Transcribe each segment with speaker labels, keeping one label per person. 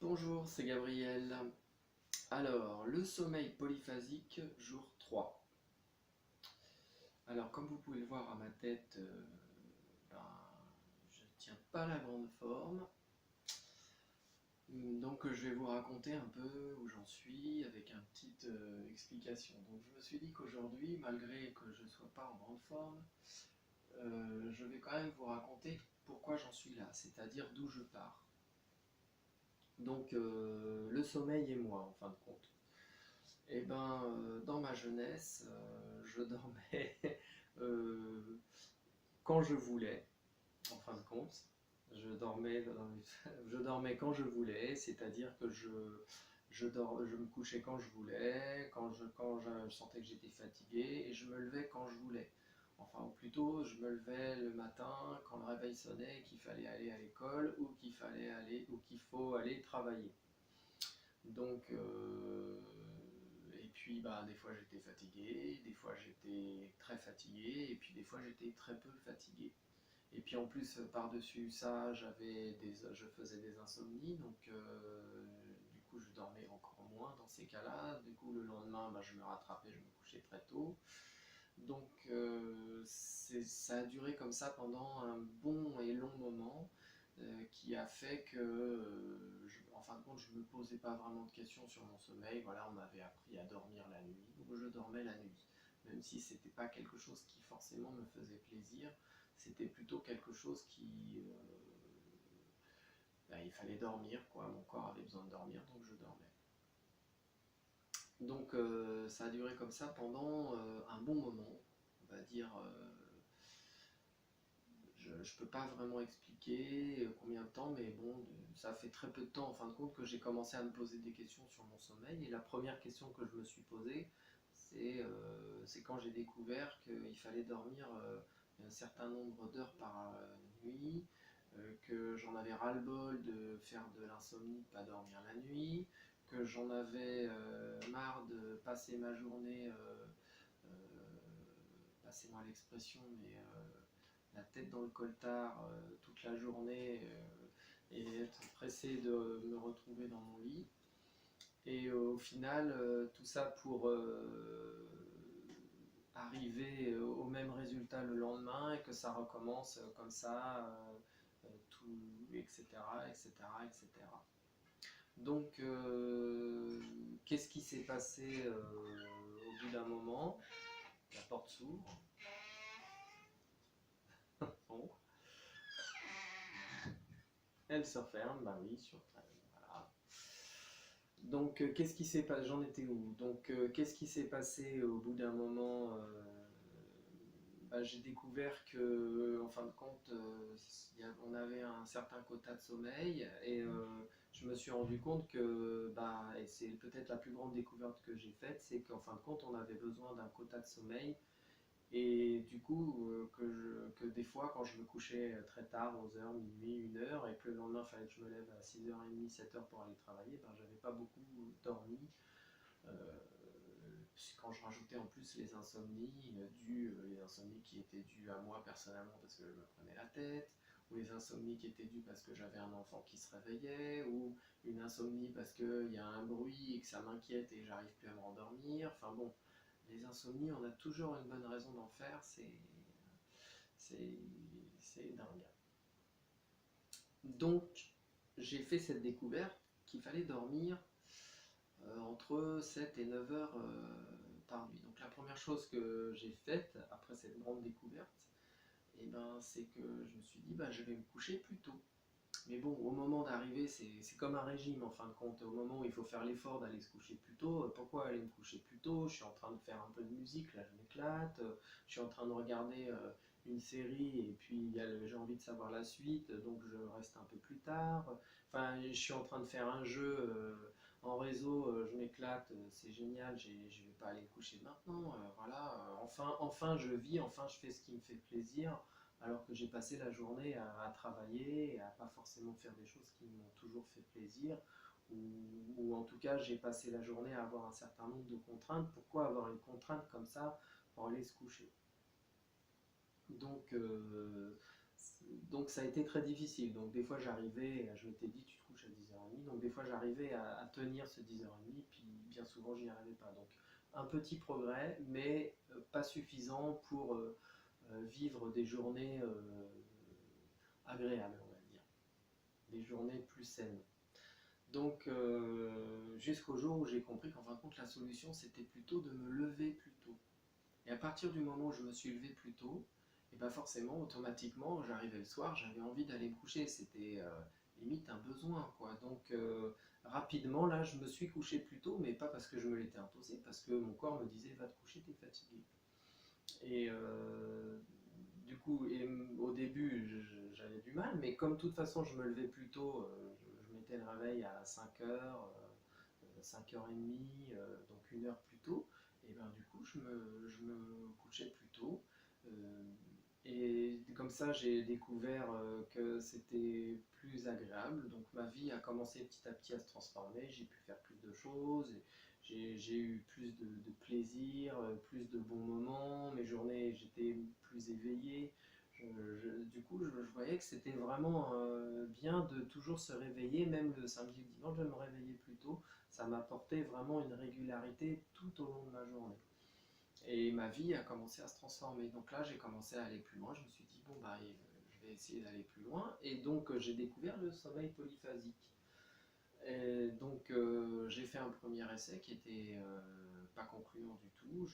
Speaker 1: Bonjour, c'est Gabriel. Alors, le sommeil polyphasique, jour 3. Alors, comme vous pouvez le voir à ma tête, ben, je ne tiens pas la grande forme. Donc, je vais vous raconter un peu où j'en suis avec une petite explication. Donc, je me suis dit qu'aujourd'hui, malgré que je ne sois pas en grande forme, je vais quand même vous raconter pourquoi j'en suis là, c'est-à-dire d'où je pars. Donc, le sommeil et moi, en fin de compte. Eh ben, dans ma jeunesse, je dormais euh, quand je voulais, en fin de compte. Je dormais quand je voulais, c'est-à-dire que je me couchais quand je voulais, quand je sentais que j'étais fatigué, et je me levais quand je voulais. Enfin, ou plutôt, je me levais le matin quand le réveil sonnait et qu'il fallait aller à l'école ou qu'il faut aller travailler. Donc, et puis bah, des fois j'étais fatigué, des fois j'étais très fatigué, et puis des fois j'étais très peu fatigué. Et puis en plus, par-dessus ça, je faisais des insomnies, donc du coup je dormais encore moins dans ces cas-là. Du coup le lendemain, bah, je me rattrapais, je me couchais très tôt. Donc ça a duré comme ça pendant un bon et long moment qui a fait que, en fin de compte, je ne me posais pas vraiment de questions sur mon sommeil. Voilà, on m'avait appris à dormir la nuit, donc je dormais la nuit. Même si c'était pas quelque chose qui forcément me faisait plaisir, c'était plutôt quelque chose bah, il fallait dormir, quoi. Mon corps avait besoin de dormir, donc je dormais. Donc ça a duré comme ça pendant un bon moment, on va dire. Je ne peux pas vraiment expliquer combien de temps, mais bon, ça fait très peu de temps en fin de compte que j'ai commencé à me poser des questions sur mon sommeil. Et la première question que je me suis posée, c'est quand j'ai découvert qu'il fallait dormir un certain nombre d'heures par nuit, que j'en avais ras-le-bol de faire de l'insomnie, de ne pas dormir la nuit, que j'en avais marre de passer ma journée, euh, passez-moi l'expression, mais la tête dans le coltard toute la journée et être pressé de me retrouver dans mon lit. Et au final, tout ça pour arriver au même résultat le lendemain et que ça recommence comme ça, tout, etc., etc., etc. Donc, qu'est-ce qui s'est passé au bout d'un moment? La porte s'ouvre. Bon, elle se referme, bah oui, voilà. Donc, qu'est-ce qui s'est passé? J'en étais où? Donc, qu'est-ce qui s'est passé au bout d'un moment? Bah, j'ai découvert que, en fin de compte, on avait un certain quota de sommeil et je me suis rendu compte que, bah, et c'est peut-être la plus grande découverte que j'ai faite, c'est qu'en fin de compte, on avait besoin d'un quota de sommeil. Et du coup, que des fois, quand je me couchais très tard, 11 h, minuit, 1 h, et que le lendemain, il fallait que je me lève à 6 h30, 7 h pour aller travailler, ben, j'avais pas beaucoup dormi. Euh, Quand je rajoutais en plus les insomnies, les insomnies qui étaient dues à moi personnellement parce que je me prenais la tête, ou les insomnies qui étaient dues parce que j'avais un enfant qui se réveillait, ou une insomnie parce qu'il y a un bruit et que ça m'inquiète et j'arrive plus à me rendormir. Enfin bon, les insomnies, on a toujours une bonne raison d'en faire, c'est, c'est dingue. Donc, j'ai fait cette découverte qu'il fallait dormir entre 7 et 9 heures par nuit. Donc, la première chose que j'ai faite après cette grande découverte, eh ben, c'est que je me suis dit, bah, je vais me coucher plus tôt. Mais bon, au moment d'arriver, c'est comme un régime en fin de compte. Au moment où il faut faire l'effort d'aller se coucher plus tôt, pourquoi aller me coucher plus tôt? Je suis en train de faire un peu de musique, là je m'éclate. Je suis en train de regarder une série et puis j'ai envie de savoir la suite, donc je reste un peu plus tard. Enfin, je suis en train de faire un jeu en réseau, je m'éclate, c'est génial, je ne vais pas aller me coucher maintenant. Voilà, enfin je vis, enfin je fais ce qui me fait plaisir alors que j'ai passé la journée à travailler et à pas forcément faire des choses qui m'ont toujours fait plaisir, ou en tout cas j'ai passé la journée à avoir un certain nombre de contraintes. Pourquoi avoir une contrainte comme ça pour aller se coucher? Donc Donc ça a été très difficile. Donc des fois j'arrivais, je m'étais dit tu te couches à 10h30, donc des fois j'arrivais à tenir ce 10h30, puis bien souvent je n'y arrivais pas. Donc un petit progrès, mais pas suffisant pour vivre des journées agréables, on va dire, des journées plus saines. Donc jusqu'au jour où j'ai compris qu'en fin de compte la solution c'était plutôt de me lever plus tôt. Et à partir du moment où je me suis levé plus tôt, et ben forcément, automatiquement, j'arrivais le soir, j'avais envie d'aller me coucher. C'était limite un besoin, quoi. Donc rapidement, là, je me suis couché plus tôt, mais pas parce que je me l'étais imposé, parce que mon corps me disait va te coucher, t'es fatigué. Et du coup, au début, j'avais du mal, mais comme de toute façon, je me levais plus tôt, je mettais le réveil à 5h, 5h30, donc 1 heure plus tôt, et ben du coup je me couchais plus tôt. euh, et comme ça j'ai découvert que c'était plus agréable, donc ma vie a commencé petit à petit à se transformer, j'ai pu faire plus de choses, j'ai eu plus de plaisir, plus de bons moments, mes journées j'étais plus éveillé. Du coup, je voyais que c'était vraiment bien de toujours se réveiller, même le samedi ou le dimanche, de me réveiller plus tôt. Ça m'apportait vraiment une régularité tout au long de ma journée. Et ma vie a commencé à se transformer. Donc là, j'ai commencé à aller plus loin. Je me suis dit, bon, bah, je vais essayer d'aller plus loin. Et donc, j'ai découvert le sommeil polyphasique. Et donc, j'ai fait un premier essai qui était pas concluant du tout.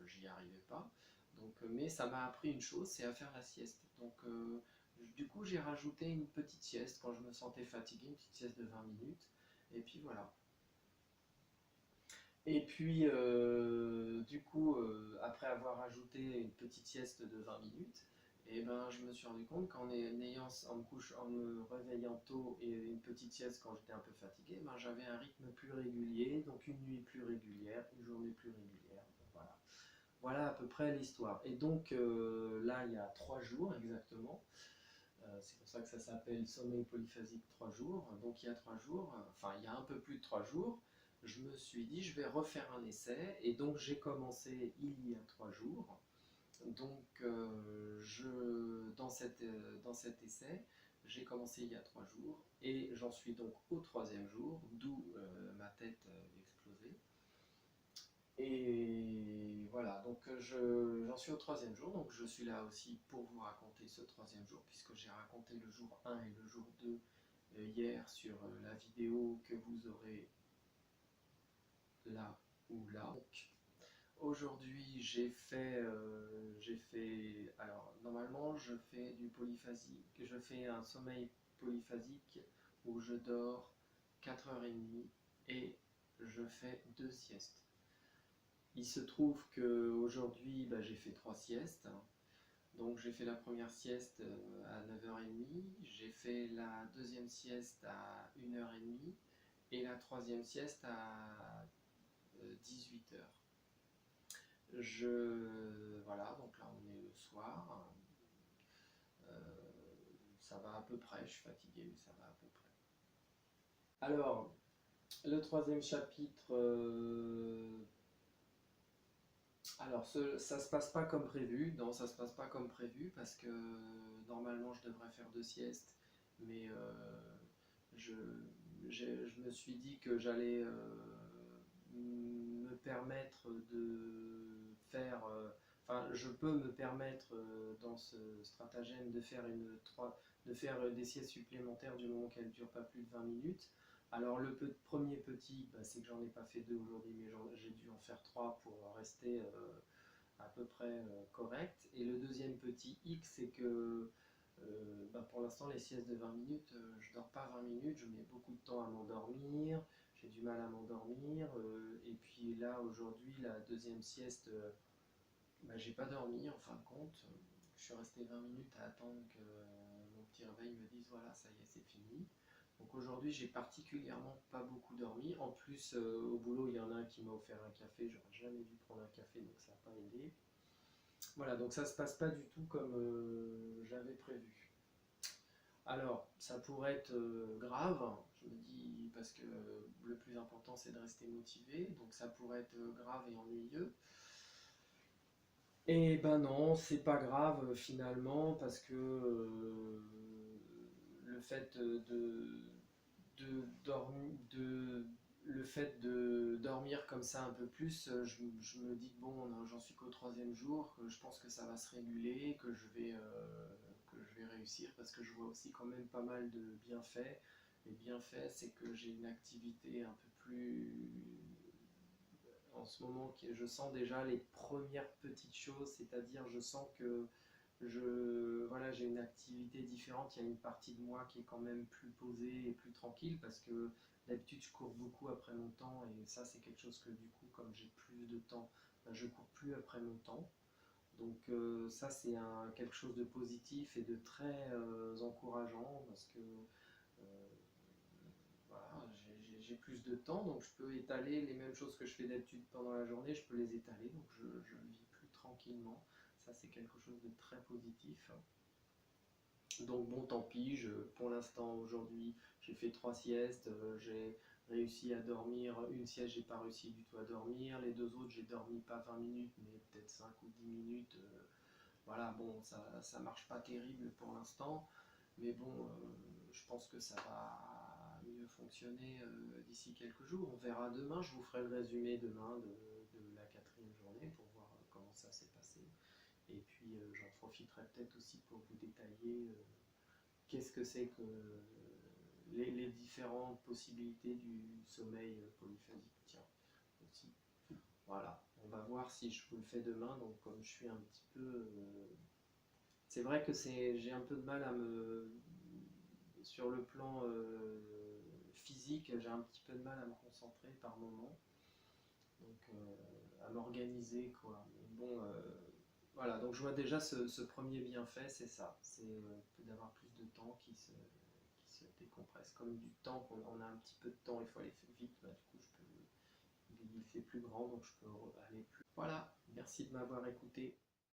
Speaker 1: J'y arrivais pas. Donc, mais ça m'a appris une chose, c'est à faire la sieste. Donc, du coup, j'ai rajouté une petite sieste quand je me sentais fatigué, une petite sieste de 20 minutes. Et puis voilà. Et puis, du coup, après avoir ajouté une petite sieste de 20 minutes, et ben, je me suis rendu compte en me réveillant tôt et une petite sieste quand j'étais un peu fatigué, ben, j'avais un rythme plus régulier, donc une nuit plus régulière, une journée plus régulière. Voilà, voilà à peu près l'histoire. Et donc là, il y a 3 jours exactement, c'est pour ça que ça s'appelle sommeil polyphasique 3 jours. Donc il y a 3 jours, enfin il y a un peu plus de 3 jours, je me suis dit je vais refaire un essai et donc j'ai commencé il y a 3 jours. Donc dans cet essai, j'ai commencé il y a 3 jours et j'en suis donc au troisième jour, d'où ma tête explosée. Et voilà, donc j'en suis au troisième jour, donc je suis là aussi pour vous raconter ce troisième jour, puisque j'ai raconté le jour 1 et le jour 2 hier sur la vidéo que vous aurez là ou là. Donc, aujourd'hui alors normalement je fais du polyphasique, je fais un sommeil polyphasique où je dors 4h30 et je fais 2 siestes. Il se trouve qu'aujourd'hui, bah, j'ai fait 3 siestes. Donc j'ai fait la première sieste à 9h30, j'ai fait la deuxième sieste à 1h30 et la troisième sieste à 18h. Voilà, donc là on est le soir. Ça va à peu près, je suis fatigué, mais ça va à peu près. Alors, le troisième chapitre, alors, ça se passe pas comme prévu. Non, ça se passe pas comme prévu parce que normalement je devrais faire 2 siestes, mais je, je me suis dit que j'allais me permettre de faire. Enfin, je peux me permettre dans ce stratagème de faire des siestes supplémentaires du moment qu'elles ne durent pas plus de 20 minutes. Alors le premier petit, bah, c'est que j'en ai pas fait 2 aujourd'hui, mais j'ai dû en faire 3 pour rester à peu près correct. Et le deuxième petit X, c'est que bah, pour l'instant les siestes de 20 minutes, je dors pas 20 minutes, je mets beaucoup de temps à m'endormir, j'ai du mal à m'endormir. Et puis là aujourd'hui, la deuxième sieste, bah, j'ai pas dormi en fin de compte. Je suis resté 20 minutes à attendre que mon petit réveil me dise voilà, ça y est, c'est fini. Donc aujourd'hui, j'ai particulièrement pas beaucoup dormi. En plus, au boulot, il y en a un qui m'a offert un café. J'aurais jamais dû prendre un café, donc ça n'a pas aidé. Voilà, donc ça se passe pas du tout comme j'avais prévu. Alors, ça pourrait être grave, je me dis, parce que le plus important c'est de rester motivé, donc ça pourrait être grave et ennuyeux. Et ben non, c'est pas grave finalement, parce que le fait le fait de dormir comme ça un peu plus, je me dis que bon, non, j'en suis qu'au troisième jour, que je pense que ça va se réguler, que je vais réussir, parce que je vois aussi quand même pas mal de bienfaits. Les bienfaits, c'est que j'ai une activité un peu plus en ce moment, je sens déjà les premières petites choses, c'est-à-dire je sens que voilà, j'ai une activité différente, il y a une partie de moi qui est quand même plus posée et plus tranquille, parce que d'habitude je cours beaucoup après mon temps, et ça c'est quelque chose que du coup, comme j'ai plus de temps, ben, je cours plus après mon temps. Donc ça c'est quelque chose de positif et de très encourageant, parce que euh, voilà, j'ai plus de temps, donc je peux étaler les mêmes choses que je fais d'habitude pendant la journée, je peux les étaler, donc je vis plus tranquillement. Ça, c'est quelque chose de très positif. Donc bon, tant pis, pour l'instant, aujourd'hui, j'ai fait 3 siestes, j'ai réussi à dormir une sieste, j'ai pas réussi du tout à dormir. Les deux autres, j'ai dormi pas 20 minutes, mais peut-être 5 ou 10 minutes. Voilà, bon, ça marche pas terrible pour l'instant, mais bon, je pense que ça va mieux fonctionner d'ici quelques jours. On verra demain, je vous ferai le résumé demain de la quatrième journée pour voir comment ça s'est passé. Et puis j'en profiterai peut-être aussi pour vous détailler qu'est-ce que c'est que les différentes possibilités du sommeil polyphasique. Tiens, aussi. Voilà, on va voir si je vous le fais demain. Donc comme je suis un petit peu c'est vrai que j'ai un peu de mal à me, sur le plan physique, j'ai un petit peu de mal à me concentrer par moment, donc à m'organiser quoi. Mais bon, voilà, donc je vois déjà ce premier bienfait, c'est ça, c'est d'avoir plus de temps qui se décompresse. Comme du temps, on a un petit peu de temps, il faut aller vite, bah, du coup il fait plus grand, donc je peux aller plus. Voilà, merci de m'avoir écouté.